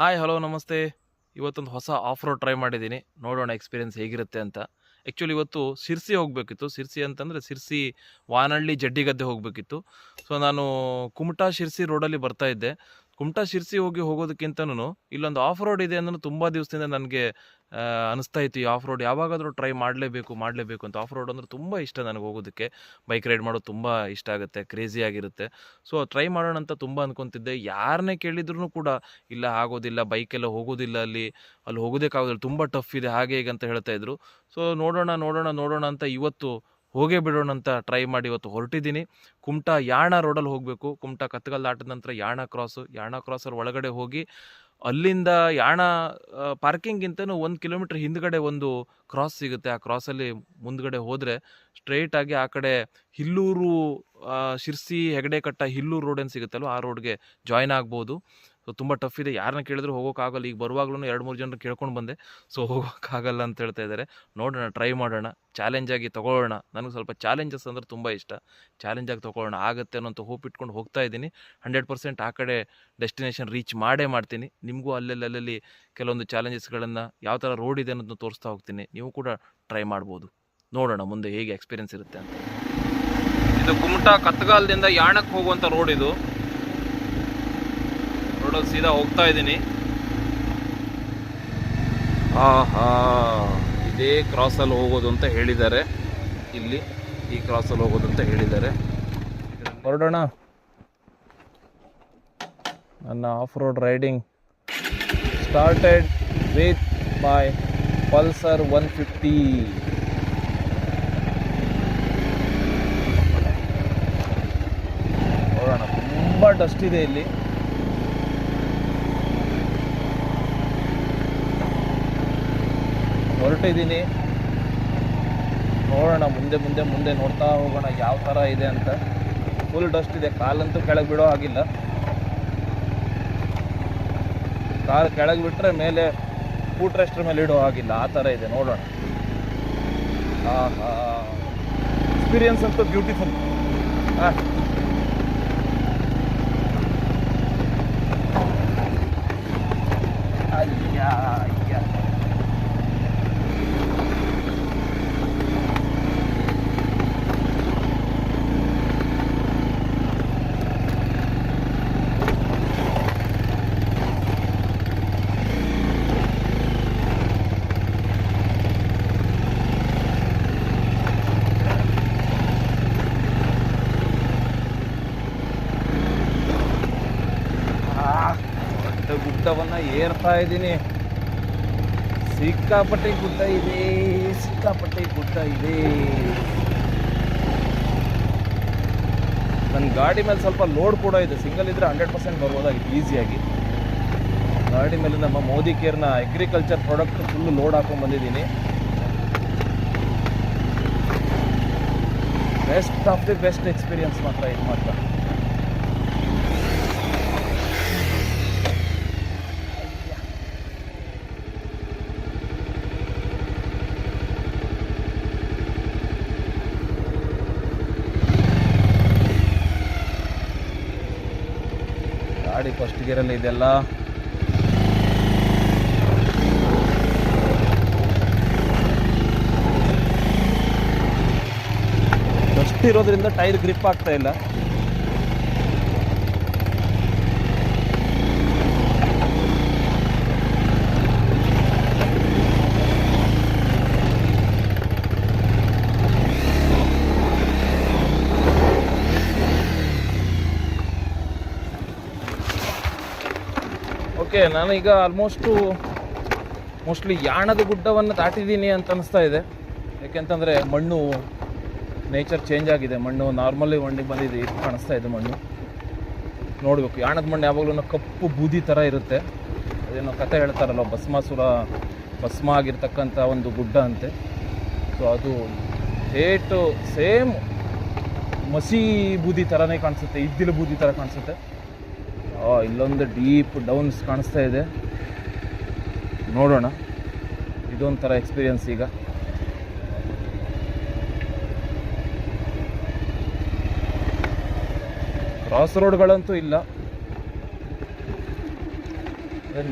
Hi hello ನಮಸ್ತೆ. ಇವತ್ತೊಂದು ಹೊಸ ಆಫ್ ರೋಡ್ ಟ್ರೈ ಮಾಡಿದ್ದೀನಿ, ನೋಡೋಣ ಎಕ್ಸ್ಪೀರಿಯನ್ಸ್ ಹೇಗಿರುತ್ತೆ ಅಂತ. ಆ್ಯಕ್ಚುಲಿ ಇವತ್ತು ಸಿರ್ಸಿ ಹೋಗಬೇಕಿತ್ತು. ಸಿರ್ಸಿ ಅಂತಂದರೆ ಸಿರ್ಸಿ ವಾನಹಳ್ಳಿ ಜಡ್ಡಿಗದ್ದೆ ಹೋಗಬೇಕಿತ್ತು. ಸೊ ನಾನು ಕುಮಟಾ ಶಿರ್ಸಿ ರೋಡಲ್ಲಿ ಬರ್ತಾ ಇದ್ದೆ. ಕುಮಟಾ ಶಿರ್ಸಿ ಹೋಗೋದಕ್ಕಿಂತನೂ ಇಲ್ಲೊಂದು ಆಫ್ ರೋಡ್ ಇದೆ ಅನ್ನೋದು ತುಂಬ ದಿವಸದಿಂದ ನನಗೆ ಅನಿಸ್ತಾ ಇತ್ತು. ಈ ಆಫ್ ರೋಡ್ ಯಾವಾಗಾದರೂ ಟ್ರೈ ಮಾಡಲೇಬೇಕು ಅಂತ. ಆಫ್ ರೋಡ್ ಅಂದರೆ ತುಂಬ ಇಷ್ಟ ನನಗೆ ಹೋಗೋದಕ್ಕೆ. ಬೈಕ್ ರೈಡ್ ಮಾಡೋದು ತುಂಬ ಇಷ್ಟ ಆಗುತ್ತೆ, ಕ್ರೇಜಿ ಆಗಿರುತ್ತೆ. ಸೊ ಟ್ರೈ ಮಾಡೋಣ ಅಂತ ತುಂಬ ಅಂದ್ಕೊತಿದ್ದೆ. ಯಾರನ್ನೇ ಕೇಳಿದ್ರು ಕೂಡ ಇಲ್ಲ ಆಗೋದಿಲ್ಲ, ಬೈಕೆಲ್ಲ ಹೋಗೋದಿಲ್ಲ, ಅಲ್ಲಿ ಹೋಗೋದಕ್ಕಾಗೋದಿಲ್ಲ, ತುಂಬ ಟಫ್ ಇದೆ, ಹಾಗೆ ಹೀಗೆ ಅಂತ ಹೇಳ್ತಾ ಇದ್ರು. ಸೊ ನೋಡೋಣ ಅಂತ ಇವತ್ತು ಹೋಗೇ ಬಿಡೋಣ ಅಂತ ಟ್ರೈ ಮಾಡಿ ಇವತ್ತು ಹೊರಟಿದ್ದೀನಿ. ಕುಮಟಾ ಯಾಣ ರೋಡಲ್ಲಿ ಹೋಗಬೇಕು. ಕುಮಟಾ ಕತ್ತಗಲ್ ದಾಟಿದ ನಂತರ ಯಾಣ ಕ್ರಾಸರ್ ಒಳಗಡೆ ಹೋಗಿ ಅಲ್ಲಿಂದ ಯಾಣ ಪಾರ್ಕಿಂಗಿಂತನೂ 1 ಕಿಲೋಮೀಟ್ರ್ ಹಿಂದ್ಗಡೆ ಒಂದು ಕ್ರಾಸ್ ಸಿಗುತ್ತೆ. ಆ ಕ್ರಾಸಲ್ಲಿ ಮುಂದ್ಗಡೆ ಹೋದರೆ ಸ್ಟ್ರೈಟಾಗಿ ಆ ಕಡೆ ಹಿಲ್ಲೂರು, ಶಿರ್ಸಿ ಹೆಗಡೆಕಟ್ಟ ಹಿಲ್ಲೂರು ರೋಡ್ ಏನು ಸಿಗುತ್ತಲ್ವ, ಆ ರೋಡ್ಗೆ ಜಾಯ್ನ್ ಆಗ್ಬೋದು. ಸೊ ತುಂಬ ಟಫ್ ಇದೆ, ಯಾರನ್ನ ಕೇಳಿದ್ರು ಹೋಗೋಕ್ಕಾಗಲ್ಲ. ಈಗ ಬರುವಾಗ್ಲೂ 2-3 ಜನರು ಕೇಳ್ಕೊಂಡು ಬಂದೆ. ಸೊ ಹೋಗೋಕ್ಕಾಗಲ್ಲ ಅಂತ ಹೇಳ್ತಾ ಇದ್ದಾರೆ. ನೋಡೋಣ, ಟ್ರೈ ಮಾಡೋಣ, ಚಾಲೆಂಜಾಗಿ ತೊಗೊಳ್ಳೋಣ. ನನಗೆ ಸ್ವಲ್ಪ ಚಾಲೆಂಜಸ್ ಅಂದರೆ ತುಂಬ ಇಷ್ಟ. ಚಾಲೆಂಜಾಗಿ ತೊಗೊಳ್ಳೋಣ, ಆಗುತ್ತೆ ಅನ್ನೋಂಥ ಹೋಪ್ ಇಟ್ಕೊಂಡು ಹೋಗ್ತಾ ಇದ್ದೀನಿ. 100% ಆ ಕಡೆ ಡೆಸ್ಟಿನೇಷನ್ ರೀಚ್ ಮಾಡ್ತೀನಿ. ನಿಮಗೂ ಅಲ್ಲಲ್ಲಿ ಕೆಲವೊಂದು ಚಾಲೆಂಜಸ್ಗಳನ್ನು, ಯಾವ ಥರ ರೋಡ್ ಇದೆ ಅನ್ನೋದನ್ನ ತೋರಿಸ್ತಾ ಹೋಗ್ತೀನಿ. ನೀವು ಕೂಡ ಟ್ರೈ ಮಾಡ್ಬೋದು. ನೋಡೋಣ ಮುಂದೆ ಹೇಗೆ ಎಕ್ಸ್ಪೀರಿಯನ್ಸ್ ಇರುತ್ತೆ ಅಂತ. ಇದು ಕುಮಟಾ ಕತ್ತಗಾಲದಿಂದ ಯಾಣಕ್ಕೆ ಹೋಗುವಂಥ ರೋಡ್. ಇದು ರೋಡಲ್ಲಿ ಸೀದಾ ಹೋಗ್ತಾ ಇದ್ದೀನಿ. ಇದೇ ಕ್ರಾಸಲ್ಲಿ ಹೋಗೋದು ಅಂತ ಹೇಳಿದ್ದಾರೆ. ಇಲ್ಲಿ ಈ ಕ್ರಾಸಲ್ಲಿ ಹೋಗೋದು ಅಂತ ಹೇಳಿದ್ದಾರೆ. ಹೊರಡೋಣ. None of road riding started with my Pulsar 150. ನೋಡೋಣ, ತುಂಬ ಡಸ್ಟ್ ಇದೆ ಇಲ್ಲಿ. ಹೊರಟಿದ್ದೀನಿ, ನೋಡೋಣ ಮುಂದೆ ನೋಡ್ತಾ ಹೋಗೋಣ ಯಾವ ಥರ ಇದೆ ಅಂತ. ಫುಲ್ ಡಸ್ಟ್ ಇದೆ, ಕಾಲಂತೂ ಕೆಳಗೆ ಬಿಡೋ ಹಾಗಿಲ್ಲ. ಕಾಲು ಕೆಳಗೆ ಬಿಟ್ಟರೆ ಮೇಲೆ ಫೂಟ್ ರೆಸ್ಟ್ರ ಮೇಲೆ ಇಡೋ ಹಾಗಿಲ್ಲ, ಆ ಥರ ಇದೆ. ನೋಡೋಣ. ಎಕ್ಸ್ಪೀರಿಯನ್ಸ್ ಅಂತೂ ಬ್ಯೂಟಿಫುಲ್. ಗುಡ್ಡವನ್ನು ಏರ್ತಾ ಇದ್ದೀನಿ. ಸಿಕ್ಕಾಪಟ್ಟೆ ಗುಡ್ಡ ಇದೆ. ನನ್ನ ಗಾಡಿ ಮೇಲೆ ಸ್ವಲ್ಪ ಲೋಡ್ ಕೂಡ ಇದೆ. ಸಿಂಗಲ್ ಇದ್ರೆ 100% ಬರ್ಬೋದಾಗಿತ್ತು ಈಸಿಯಾಗಿ. ಗಾಡಿ ಮೇಲೆ ನಮ್ಮ ಮೋದಿ ಕೇರ್ನ ಅಗ್ರಿಕಲ್ಚರ್ ಪ್ರಾಡಕ್ಟ್ ಫುಲ್ ಲೋಡ್ ಹಾಕೊಂಡು ಬಂದಿದ್ದೀನಿ. Best of the best experience ಮಾತ್ರ ಇದು ಮಾತ್ರ. ಗಾಡಿ ಫಸ್ಟ್ ಗೇರಲ್ಲಿ ಇದೆಲ್ಲ. ಡಸ್ಟ್ ಇರೋದ್ರಿಂದ ಟೈರ್ ಗ್ರಿಪ್ ಆಗ್ತಾ ಇಲ್ಲ. ಓಕೆ, ನಾನೀಗ ಮೋಸ್ಟ್ಲಿ ಯಾಣದ ಗುಡ್ಡವನ್ನು ದಾಟಿದ್ದೀನಿ ಅಂತ ಅನಿಸ್ತಾ ಇದೆ. ಯಾಕೆಂತಂದರೆ ಮಣ್ಣು ನೇಚರ್ ಚೇಂಜ್ ಆಗಿದೆ. ಮಣ್ಣು ನಾರ್ಮಲಿ ಮಣ್ಣಿಗೆ ಬಂದಿದೆ, ಇದು ಕಾಣಿಸ್ತಾ ಇದೆ ಮಣ್ಣು. ನೋಡಬೇಕು, ಯಾಣದ ಮಣ್ಣು ಯಾವಾಗಲೂ ಕಪ್ಪು ಬೂದಿ ಥರ ಇರುತ್ತೆ. ಅದೇನೋ ಕತೆ ಹೇಳ್ತಾರಲ್ಲ, ಭಸ್ಮ ಆಗಿರ್ತಕ್ಕಂಥ ಒಂದು ಗುಡ್ಡ ಅಂತೆ. ಸೊ ಅದು ಸೇಮ್ ಮಸಿ ಬೂದಿ ಥರನೇ ಕಾಣಿಸುತ್ತೆ, ಇದ್ದಿಲು ಬೂದಿ ಥರ ಕಾಣಿಸುತ್ತೆ. ಇಲ್ಲೊಂದು ಡೀಪ್ ಡೌನ್ಸ್ ಕಾಣಿಸ್ತಾ ಇದೆ. ನೋಡೋಣ, ಇದೊಂಥರ ಎಕ್ಸ್ಪೀರಿಯನ್ಸ್. ಈಗ ಕ್ರಾಸ್ ರೋಡ್ಗಳಂತೂ ಇಲ್ಲ.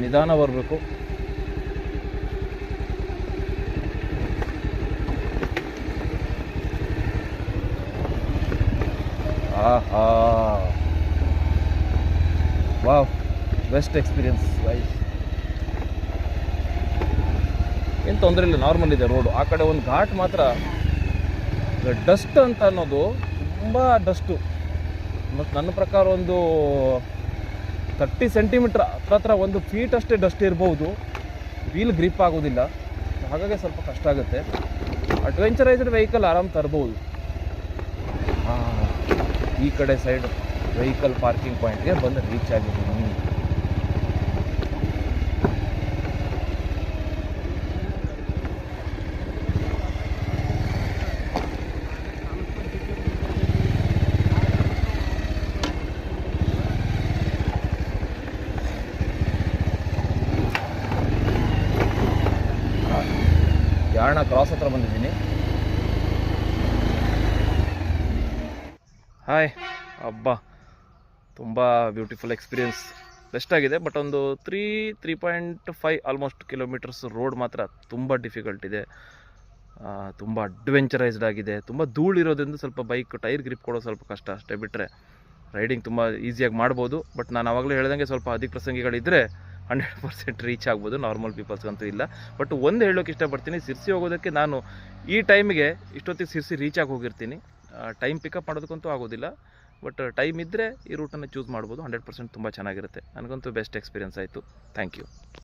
ನಿಧಾನ ಬರಬೇಕು. ಆಹಾ, ವಾವ್, ಬೆಸ್ಟ್ ಎಕ್ಸ್ಪೀರಿಯನ್ಸ್ ಗೈಸ್. ಏನು ತೊಂದರೆ ಇಲ್ಲ, ನಾರ್ಮಲ್ ಇದೆ ರೋಡು. ಆ ಕಡೆ ಒಂದು ಘಾಟ್ ಮಾತ್ರ ಡಸ್ಟ್ ಅಂತ ಅನ್ನೋದು ತುಂಬ ಡಸ್ಟು. ಮತ್ತು ನನ್ನ ಪ್ರಕಾರ ಒಂದು 30 ಸೆಂಟಿಮೀಟ್ರ್ ಹತ್ರ 1 ಫೀಟ್ ಅಷ್ಟೇ ಡಸ್ಟ್ ಇರ್ಬೋದು. ವೀಲ್ ಗ್ರಿಪ್ ಆಗೋದಿಲ್ಲ, ಹಾಗಾಗಿ ಸ್ವಲ್ಪ ಕಷ್ಟ ಆಗುತ್ತೆ. ಅಡ್ವೆಂಚರೈಸ್ಡ್ ವೆಹಿಕಲ್ ಆರಾಮ್ ತರ್ಬೋದು. ಈ ಕಡೆ ಸೈಡ್ ವೆಹಿಕಲ್ ಪಾರ್ಕಿಂಗ್ ಪಾಯಿಂಟ್ಗೆ ಬಂದು ರೀಚ್ ಆಗಿದ್ದೀನಿ. ಯಾಣ ಕ್ರಾಸ್ ಹತ್ರ ಬಂದಿದ್ದೀನಿ. ಹಾಯ್ ಅಬ್ಬಾ, ತುಂಬ ಬ್ಯೂಟಿಫುಲ್ ಎಕ್ಸ್ಪೀರಿಯನ್ಸ್, ಬೆಸ್ಟ್ ಆಗಿದೆ. ಬಟ್ ಒಂದು 3.5 ಆಲ್ಮೋಸ್ಟ್ ಕಿಲೋಮೀಟರ್ಸ್ ರೋಡ್ ಮಾತ್ರ ತುಂಬ ಡಿಫಿಕಲ್ಟ್ ಇದೆ. ತುಂಬ ಅಡ್ವೆಂಚರೈಸ್ಡ್ ಆಗಿದೆ. ತುಂಬ ಧೂಳಿರೋದ್ರಿಂದ ಸ್ವಲ್ಪ ಬೈಕ್ ಟೈರ್ ಗ್ರಿಪ್ ಕೊಡೋ ಸ್ವಲ್ಪ ಕಷ್ಟ, ಅಷ್ಟೇ ಬಿಟ್ಟರೆ ರೈಡಿಂಗ್ ತುಂಬ ಈಸಿಯಾಗಿ ಮಾಡ್ಬೋದು. ಬಟ್ ನಾನು ಆವಾಗಲೇ ಹೇಳ್ದಂಗೆ ಸ್ವಲ್ಪ ಅಧಿಕ ಪ್ರಸಂಗಿಗಳಿದ್ದರೆ 100% ರೀಚ್ ಆಗ್ಬೋದು, ನಾರ್ಮಲ್ ಪೀಪಲ್ಸ್ಗಂತೂ ಇಲ್ಲ. ಬಟ್ ಒಂದು ಹೇಳೋಕೆ ಇಷ್ಟಪಡ್ತೀನಿ, ಸಿರ್ಸಿ ಹೋಗೋದಕ್ಕೆ ನಾನು ಈ ಟೈಮಿಗೆ ಇಷ್ಟೊತ್ತಿಗೆ ಸಿರ್ಸಿ ರೀಚ್ ಆಗಿ ಹೋಗಿರ್ತೀನಿ. ಟೈಮ್ ಪಿಕಪ್ ಮಾಡೋದಕ್ಕಂತೂ ಆಗೋದಿಲ್ಲ. ಬಟ್ ಟೈಮ್ ಇದ್ದರೆ ಈ ರೂಟನ್ನು ಚೂಸ್ ಮಾಡ್ಬೋದು. 100% ತುಂಬ ಚೆನ್ನಾಗಿರುತ್ತೆ. ನನಗಂತೂ ಬೆಸ್ಟ್ ಎಕ್ಸ್ಪೀರಿಯನ್ಸ್ ಆಯಿತು. Thank you.